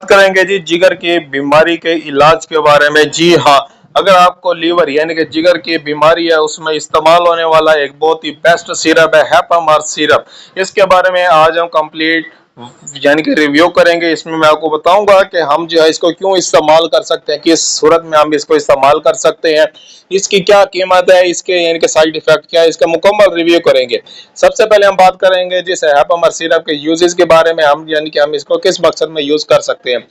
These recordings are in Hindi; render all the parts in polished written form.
करेंगे जी जिगर की बीमारी के इलाज के बारे में। जी हाँ, अगर आपको लीवर यानी कि जिगर की बीमारी है उसमें इस्तेमाल होने वाला एक बहुत ही बेस्ट सिरप है हेपामर्ज सिरप। इसके बारे में आज हम कंप्लीट यानी कि रिव्यू करेंगे। इसमें मैं आपको बताऊंगा कि हम जो है इसको क्यों इस्तेमाल कर सकते हैं, किस सूरत में हम इसको इस्तेमाल कर सकते हैं, इसकी क्या कीमत है, इसके यानी कि साइड इफेक्ट क्या है, इसका मुकम्मल रिव्यू करेंगे। सबसे पहले हम बात करेंगे जिस हेपामर्ज सिरप के यूजेस के बारे में, हम यानी कि हम इसको किस मकसद में यूज कर सकते हैं।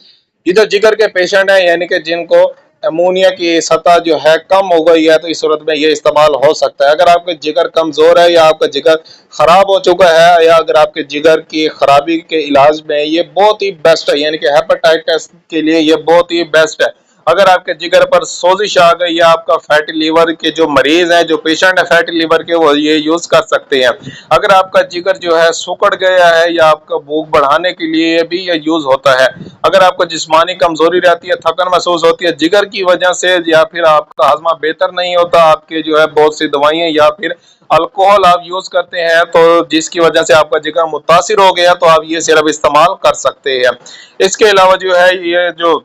ये जो जिगर के पेशेंट हैं यानी कि जिनको अमोनिया की सतह जो है कम हो गई है, तो इस सूरत में ये इस्तेमाल हो सकता है। अगर आपका जिगर कमजोर है या आपका जिगर खराब हो चुका है या अगर आपके जिगर की खराबी के इलाज में ये बहुत ही बेस्ट है, यानी कि हेपाटाइटिस के लिए ये बहुत ही बेस्ट है। अगर आपके जिगर पर सोजिश आ गई या आपका फैटी लीवर के जो मरीज हैं, जो पेशेंट है फैटी लीवर के, वो ये यूज कर सकते हैं। अगर आपका जिगर जो है सुकड़ गया है या आपका भूख बढ़ाने के लिए भी ये यूज होता है। अगर आपको जिस्मानी कमजोरी रहती है, थकन महसूस होती है जिगर की वजह से, या फिर आपका हाजमा बेहतर नहीं होता, आपके जो है बहुत सी दवाइयां या फिर अल्कोहल आप यूज करते हैं तो जिसकी वजह से आपका जिगर मुतासिर हो गया, तो आप ये सिरप इस्तेमाल कर सकते हैं। इसके अलावा जो है ये जो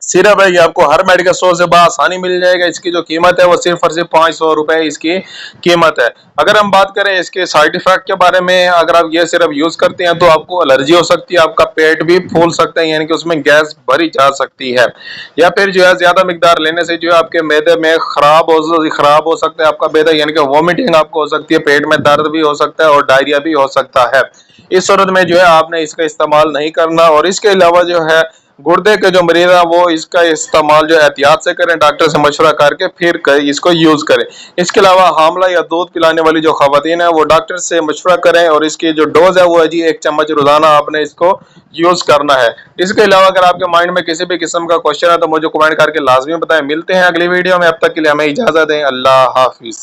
सिरप है ये आपको हर मेडिकल स्टोर से आसानी मिल जाएगा। इसकी जो कीमत है वो सिर्फ और सिर्फ 500 रुपए इसकी कीमत है। अगर हम बात करें इसके साइड इफेक्ट के बारे में, अगर आप ये सिरप यूज करते हैं तो आपको एलर्जी हो सकती है, आपका पेट भी फूल सकता है, यानी कि उसमें गैस भरी जा सकती है, या फिर जो है ज्यादा मिकदार लेने से जो है आपके मैदे में खराब हो सकता है आपका मैदा, यानी कि वॉमिटिंग आपको हो सकती है, पेट में दर्द भी हो सकता है और डायरिया भी हो सकता है। इस सूरत में जो है आपने इसका इस्तेमाल नहीं करना। और इसके अलावा जो है गुर्दे के जो मरीज है वो इसका इस्तेमाल जो एहतियात से करें, डॉक्टर से मशवरा करके फिर इसको यूज करें। इसके अलावा हामला या दूध पिलाने वाली जो खवातीन है वो डॉक्टर से मशवरा करें और इसकी जो डोज है वो है जी 1 चम्मच रोजाना आपने इसको यूज करना है। इसके अलावा अगर आपके माइंड में किसी भी किस्म का क्वेश्चन है तो मुझे कमेंट करके लाजमी बताएं। मिलते हैं अगली वीडियो में, अब तक के लिए हमें इजाजत दें। अल्लाह हाफिज।